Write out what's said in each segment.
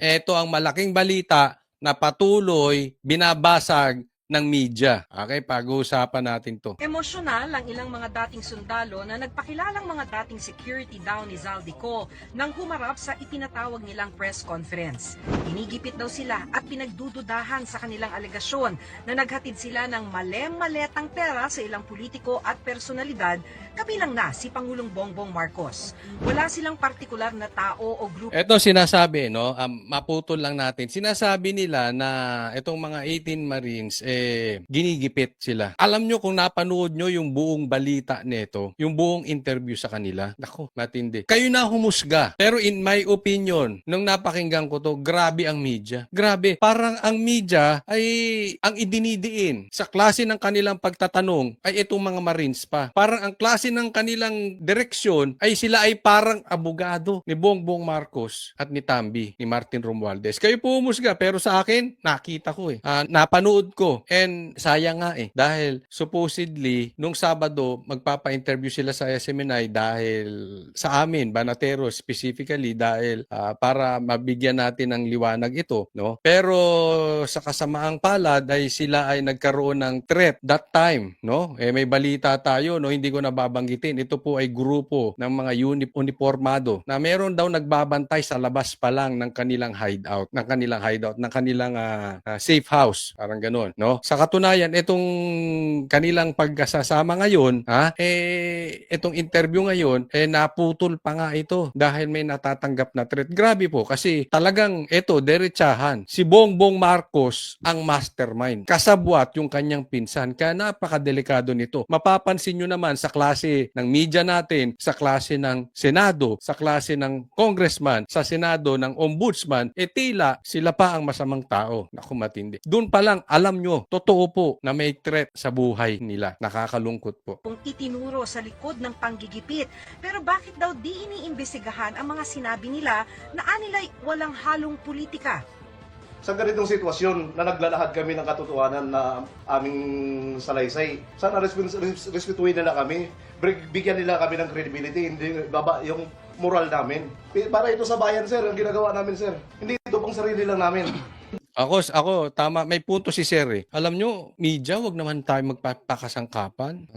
Ito ang malaking balita na patuloy binabasag ng media. Okay, pag-uusapan natin to. Emosyonal ang ilang mga dating sundalo na nagpakilalang mga dating security daw ni Zaldico nang humarap sa itinatawag nilang press conference. Inigipit daw sila at pinagdududahan sa kanilang alegasyon na naghatid sila ng maletang pera sa ilang politiko at personalidad, kabilang na si Pangulong Bongbong Marcos. Wala silang partikular na tao o grupo. Ito sinasabi, no? Maputol lang natin. Sinasabi nila na itong mga 18 Marines, ginigipit sila. Alam nyo kung napanood nyo yung buong balita nito, yung buong interview sa kanila, nako, matindi. Kayo na humusga. Pero in my opinion, nung napakinggan ko to, grabe ang media. Grabe. Parang ang media ay ang idinidiin sa klase ng kanilang pagtatanong ay itong mga Marines pa. Parang ang klase ng kanilang direksyon ay sila ay parang abogado ni Bongbong Marcos at ni Tambi, ni Martin Romualdez. Kayo po humusga, pero sa akin, nakita ko napanood ko. And sayang nga dahil supposedly, nung Sabado, magpapa-interview sila sa SMNI dahil sa amin, Banatero specifically, dahil para mabigyan natin ng liwanag ito, no? Pero sa kasamaang palad ay sila ay nagkaroon ng threat that time, no? May balita tayo, no? Hindi ko nababanggitin. Ito po ay grupo ng mga uniformado na meron daw nagbabantay sa labas pa lang ng kanilang hideout, ng kanilang safe house, parang ganoon, no? Sa katunayan, itong kanilang pagkasasama ngayon, itong interview ngayon, naputol pa nga ito dahil may natatanggap na threat. Grabe po, kasi talagang ito, derechahan. Si Bongbong Marcos ang mastermind. Kasabwat yung kanyang pinsan. Kaya napakadelikado nito. Mapapansin nyo naman sa klase ng media natin, sa klase ng Senado, sa klase ng congressman, sa Senado ng ombudsman, tila sila pa ang masamang tao. Naku, matindi. Doon pa lang, alam nyo, totoo po na may threat sa buhay nila. Nakakalungkot po. Kung itinuro sa likod ng panggigipit. Pero bakit daw di iniimbestigahan ang mga sinabi nila na anilay walang halong politika? Sa ganitong sitwasyon na naglalahad kami ng katotohanan na aming salaysay, sana respetuhin nila kami, bigyan nila kami ng credibility, hindi baba yung moral namin. Para ito sa bayan, sir, ang ginagawa namin, sir. Hindi ito pang sarili lang namin. Ako, tama, may punto si Sir. Alam nyo, media, wag naman tayo magpapakasangkapan.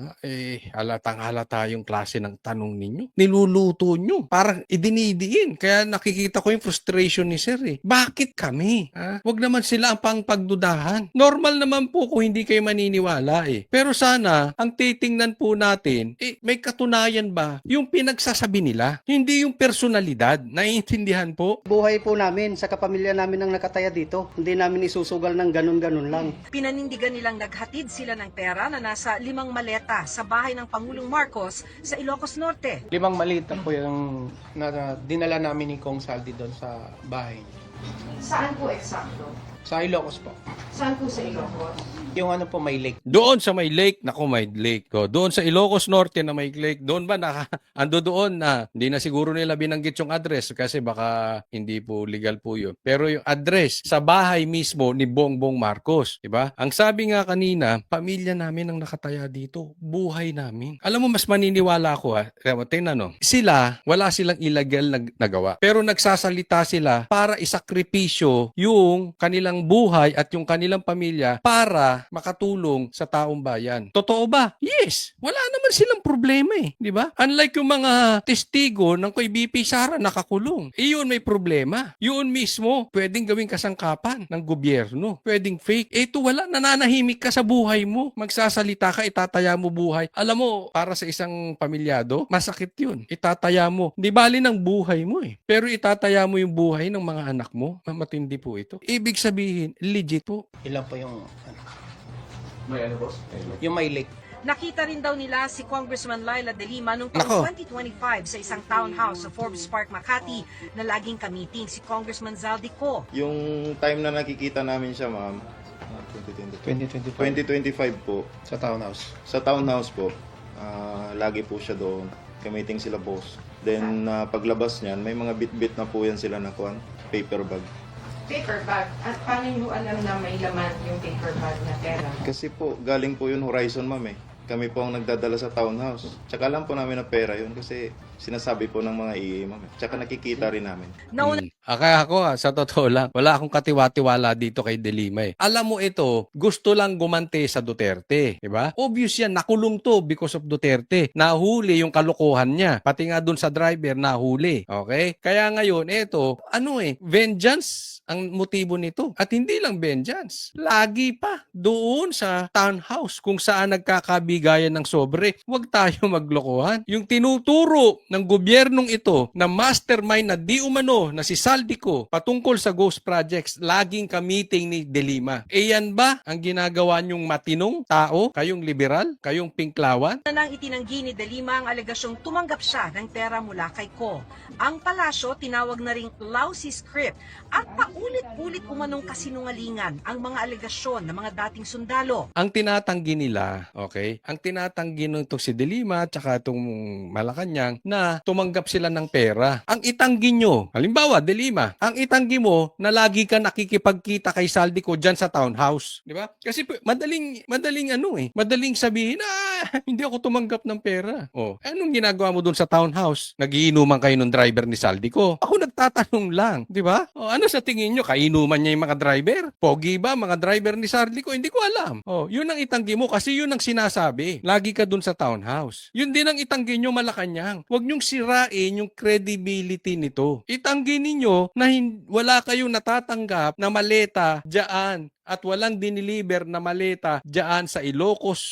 Halata yung klase ng tanong ninyo. Niluluto nyo. Parang idinidiin. Kaya nakikita ko yung frustration ni Sir. Bakit kami? Wag naman sila ang pagdudahan. Normal naman po kung hindi kayo maniniwala. Pero sana, ang titingnan po natin, may katunayan ba yung pinagsasabi nila? Hindi yung personalidad. Naiintindihan po? Buhay po namin sa kapamilya namin ang nakataya dito. Hindi namin isusugal ng ganun-ganun lang. Pinanindigan nilang naghatid sila ng pera na nasa 5 maleta sa bahay ng Pangulong Marcos sa Ilocos Norte. 5 malita po yung dinala namin ni Kong Saldi doon sa bahay. Saan po eksakto? Sa Ilocos po. Saan po sa Ilocos? Yung ano po, may lake. Doon sa may lake, naku, may lake ko. Doon sa Ilocos Norte na may lake, doon ba ando doon na hindi na siguro nila binanggit yung address kasi baka hindi po legal po yun. Pero yung address sa bahay mismo ni Bongbong Marcos, di ba? Ang sabi nga kanina, pamilya namin ang nakataya dito, buhay namin. Alam mo, mas maniniwala ako tingnan no. Sila, wala silang illegal na nagawa. Pero nagsasalita sila para isakripisyo yung kanilang buhay at yung kanilang pamilya para makatulong sa taong bayan. Totoo ba? Yes. Wala naman silang problema di ba? Unlike yung mga testigo ng kay BP Sara nakakulong. Iyon may problema. Yun mismo, pwedeng gawing kasangkapan ng gobyerno. Pwedeng fake. Ito wala, nananahimik ka sa buhay mo. Magsasalita ka, itataya mo buhay. Alam mo, para sa isang pamilyado, masakit yun. Itataya mo. Di bali ng buhay mo Pero itataya mo yung buhay ng mga anak mo. Matindi po ito. Ibig sabihin, legit po. Ilan po yung May ano, boss? yung may lake. Nakita rin daw nila si Congressman Laila De Lima noong Nako. taong 2025 sa isang townhouse sa Forbes Park, Makati na laging kamiting si Congressman Zaldico. Yung time na nakikita namin siya, ma'am, 2025 2025 po, sa townhouse. sa townhouse po, lagi po siya doon. Kamiting sila boss. Then, paglabas niyan, may mga bit-bit na po yan sila na paper bag. Paper bag. At paano nyo alam na may laman yung paper bag na pera? Kasi po, galing po yun Horizon, ma'am Kami po ang nagdadala sa townhouse. Tsaka lang po namin na pera yun kasi sinasabi po ng mga EA, ma'am Tsaka nakikita rin namin. Nauna Kaya ako sa totoo lang, wala akong katiwa-tiwala dito kay De Lima eh. Alam mo ito, gusto lang gumante sa Duterte, di ba? Obvious yan, nakulong to because of Duterte. Nahuli yung kalokohan niya. Pati nga dun sa driver, nahuli. Okay? Kaya ngayon, ito, vengeance ang motibo nito. At hindi lang vengeance, lagi pa doon sa townhouse kung saan nagkakabigayan ng sobre. Huwag tayo maglokohan. Yung tinuturo ng gobyernong ito na mastermind na di umano na si Saldico patungkol sa ghost projects, laging ka-meeting ni De Lima. Yan ba ang ginagawa niyong matinong tao? Kayong liberal? Kayong pinklawan? Nang itinanggi ni De Lima ang alegasyong tumanggap siya ng pera mula kay Ko. Ang palasyo tinawag na ring lousy script at paulit-ulit umanong kasinungalingan ang mga alegasyon ng mga dating sundalo. Ang tinatanggi nila, okay? Ang tinatanggi nito si De Lima at saka itong Malacanang na tumanggap sila ng pera. Ang itanggi nyo, halimbawa, De Lima, ang itanggi mo na lagi ka nakikipagkita kay Saldico dyan sa townhouse. Di ba? Kasi madaling sabihin, hindi ako tumanggap ng pera. Anong ginagawa mo dun sa townhouse? Nagiinuman kayo ng driver ni Saldico. Ako nagtatanong lang, di ba? Ano sa tingin nyo? Kainuman niya yung mga driver? Pogi ba mga driver ni Saldico? Hindi ko alam. Yun ang itanggi mo kasi yun ang sinasabi. Lagi ka dun sa townhouse. Yun din ang itanggi nyo, Malacanang. Huwag nyong sirain yung credibility nito. Itanggi ninyo na wala kayong natatanggap na maleta dyan at walang diniliber na maleta dyan sa Ilocos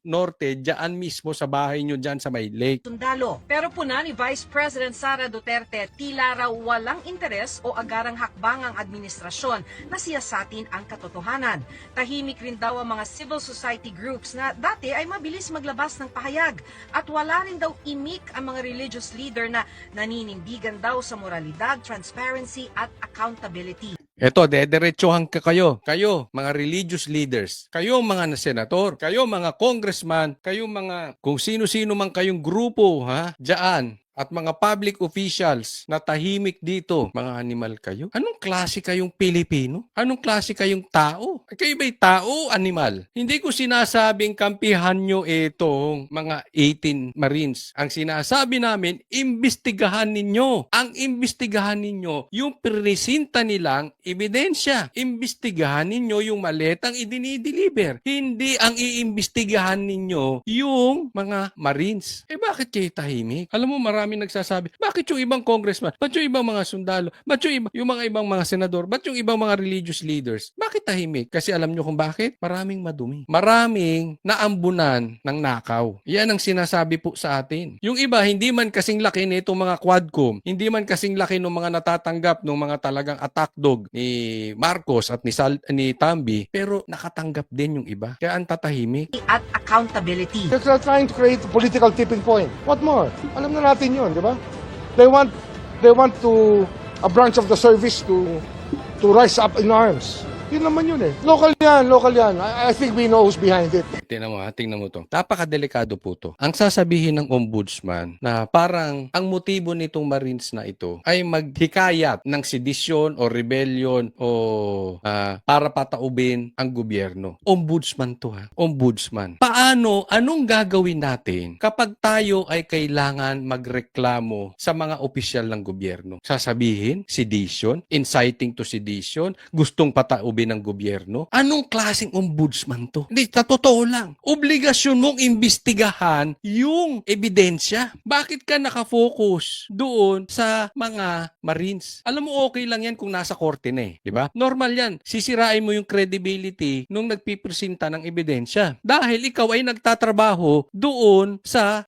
Norte, dyan mismo sa bahay nyo dyan sa may lake. Sundalo. Pero puna ni Vice President Sara Duterte, tila raw walang interes o agarang hakbang ang administrasyon na siyasatin ang katotohanan. Tahimik rin daw ang mga civil society groups na dati ay mabilis maglabas ng pahayag at wala rin daw imik ang mga religious leader na naninindigan daw sa moralidad, transparency at accountability. Eto, dederechohan kayo. Kayo, mga religious leaders. Kayo, mga senator. Kayo, mga congressman. Kayo, mga kung sino-sino man kayong grupo, dyan. At mga public officials na tahimik dito, mga animal kayo? Anong klase kayong Pilipino? Anong klase kayong tao? Kayo ba'y tao, animal? Hindi ko sinasabing kampihan nyo itong mga 18 Marines. Ang sinasabi namin, imbestigahan ninyo. Ang imbestigahan ninyo, yung presenta nilang ebidensya. Imbestigahan ninyo yung maletang idinideliver. Hindi ang iimbestigahan ninyo yung mga Marines. Bakit kayo tahimik? Alam mo, marami nagsasabi, bakit yung ibang congressman, ba't yung ibang mga sundalo, ba't yung mga ibang mga senador, ba't yung ibang mga religious leaders? Bakit tahimik? Kasi alam nyo kung bakit? Maraming madumi. Maraming naambunan ng nakaw. Yan ang sinasabi po sa atin. Yung iba, hindi man kasing laki nitong mga quadcom, hindi man kasing laki ng mga natatanggap ng mga talagang attack dog ni Marcos at ni Tambi, pero nakatanggap din yung iba. Kaya ang tatahimik. At accountability. They're trying to create a political tipping point. What more? Alam na natin yun, di ba? They want to a branch of the service to rise up in arms. Yun naman yun eh. Local yan. I think we know who's behind it. Tingnan mo to. Napakadelikado po to. Ang sasabihin ng ombudsman na parang ang motibo nitong Marines na ito ay maghikayat ng sedisyon o rebellion o para pataubin ang gobyerno. Ombudsman to Ombudsman. Anong gagawin natin kapag tayo ay kailangan magreklamo sa mga opisyal ng gobyerno? Sasabihin, sedition, inciting to sedition, gustong pataubin ng gobyerno? Anong klaseng ombudsman to? Hindi, sa totoo lang. Obligasyon mong imbestigahan yung ebidensya. Bakit ka nakafocus doon sa mga Marines? Alam mo, okay lang yan kung nasa korte na eh. Diba? Normal yan. Sisirain mo yung credibility nung nagpipresenta ng ebidensya. Dahil ikaw ay nagtatrabaho doon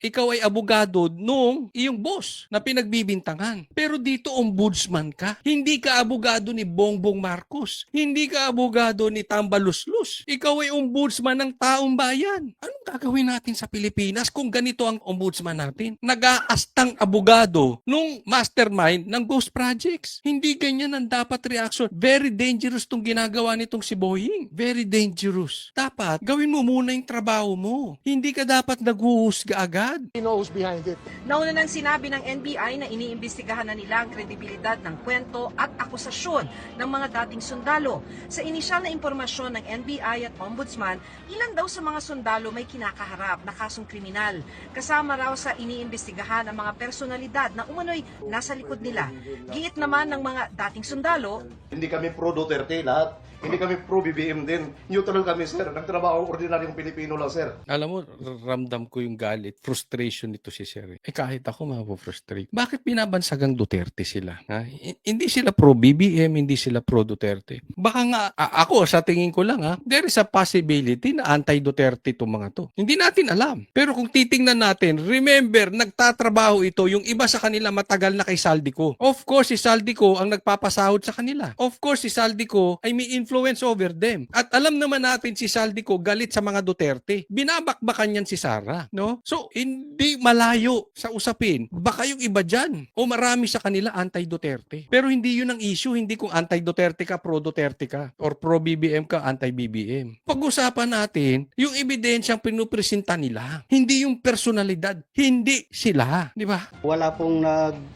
ikaw ay abogado nung iyong boss na pinagbibintangan. Pero dito ombudsman ka. Hindi ka abogado ni Bongbong Marcos. Hindi ka abogado ni Tambaluslus. Ikaw ay ombudsman ng taong bayan. Anong gagawin natin sa Pilipinas kung ganito ang ombudsman natin? Nag-aastang abogado nung mastermind ng ghost projects. Hindi ganyan ang dapat reaction. Very dangerous tong ginagawa nitong si Boying. Very dangerous. Dapat gawin mo muna yung trabaho mo. Hindi ka dapat naghuhusga agad. We know who's behind it. Nauna nang sinabi ng NBI na iniimbestigahan na nila ang kredibilidad ng kwento at akusasyon ng mga dating sundalo. Sa inisyal na impormasyon ng NBI at Ombudsman, ilan daw sa mga sundalo may kinakaharap na kasong kriminal. Kasama raw sa iniimbestigahan ang mga personalidad na umano'y nasa likod nila. Giit naman ng mga dating sundalo, Hindi kami pro Duterte lahat. Hindi kami pro BBM din. Neutral kami, sir. Nagtrabaho ordinaryong Pilipino lang, sir. Alam mo, ramdam ko yung galit, frustration nito si Sir. Kahit ako mapo-frustrate. Bakit binabansagang Duterte sila? Ha? Hindi sila pro BBM, hindi sila pro Duterte. Baka nga, ako sa tingin ko lang there is a possibility na anti-Duterte itong mga to. Hindi natin alam. Pero kung titingnan natin, remember, nagtatrabaho ito, yung iba sa kanila matagal na kay Saldico. Of course, si Saldico ang nagpapasahod sa kanila. Of course, si Saldico ay may influence over them. At alam naman natin si Saldico galit sa mga Duterte. Binabakbakan yan si Sara, no? So, hindi malayo sa usapin. Baka yung iba dyan o marami sa kanila anti-Duterte. Pero hindi yun ang issue. Hindi kung anti-Duterte ka, pro-Duterte ka. Or pro-BBM ka, anti-BBM. Pag-usapan natin yung ebidensyang pinupresenta nila. Hindi yung personalidad. Hindi sila. Di ba? Wala pong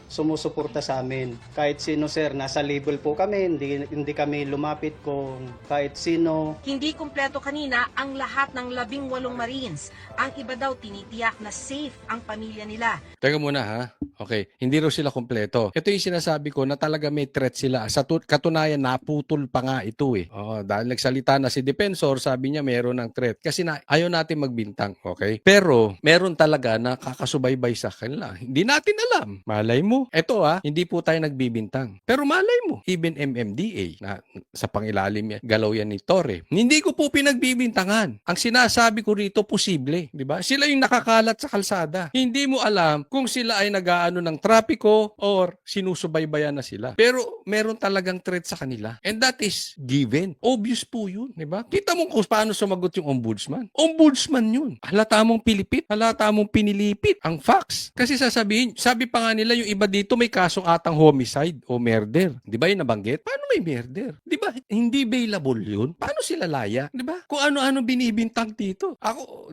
sumusuporta sa amin. Kahit sino sir, nasa label po kami, hindi kami lumapit kung kahit sino. hindi kumpleto kanina ang lahat ng 18 Marines. Ang iba daw tinitiyak na safe ang pamilya nila. Teka muna ha. Okay, hindi raw sila kompleto. Ito yung sinasabi ko na talaga may threat sila. Sa katunayan, naputol pa nga ito eh. Dahil nagsalita na si Defensor, sabi niya meron ng threat. Kasi ayaw natin magbintang, okay? Pero meron talaga na kakasubaybay sa kanila. Hindi natin alam. Malay mo. Ito hindi po tayo nagbibintang. Pero malay mo, even MMDA, na sa pangilalim yan, galaw yan ni Torre. Hindi ko po pinagbibintangan. Ang sinasabi ko rito, posible. Di ba? Sila yung nakakalat sa kalsada. Hindi mo alam kung sila ay nag-aano ng trapiko or sinusubaybayan na sila. Pero meron talagang threat sa kanila. And that is given. Obvious po yun. Di ba? Kita mo kung paano sumagot yung ombudsman. Ombudsman yun. Halata mong pilipit. Halata mong pinilipit ang facts. Kasi sasabihin, sabi pa nga nila yung iba dito may kasong atang homicide o murder. Di ba yung nabanggit? Paano may murder? Di ba? Hindi bailable yun. Paano sila laya? Di ba? Kung ano-ano binibintang dito.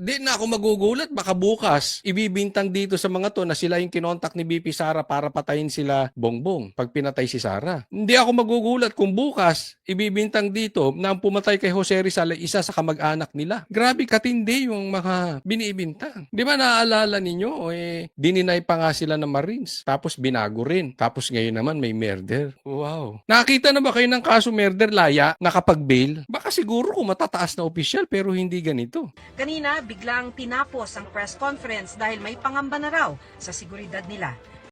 Di na ako magugulat. Baka bukas, ibibintang dito sa mga to na sila yung kinontak ni BP Sara para patayin sila Bongbong pag pinatay si Sara. Hindi ako magugulat kung bukas, ibibintang dito na ang pumatay kay Jose Rizal ay isa sa kamag-anak nila. Grabe katindi yung mga binibintang. Di ba naaalala ninyo? Dininay pa nga sila ng Marines. Tapos binago rin. Tapos ngayon naman may murder. Wow. Nakita na ba kayo ng kaso murder laya nakapag-bail? Baka siguro kung matataas na opisyal pero hindi ganito. Kanina, biglang tinapos ang press conference dahil may pangamba na raw sa seguridad nila.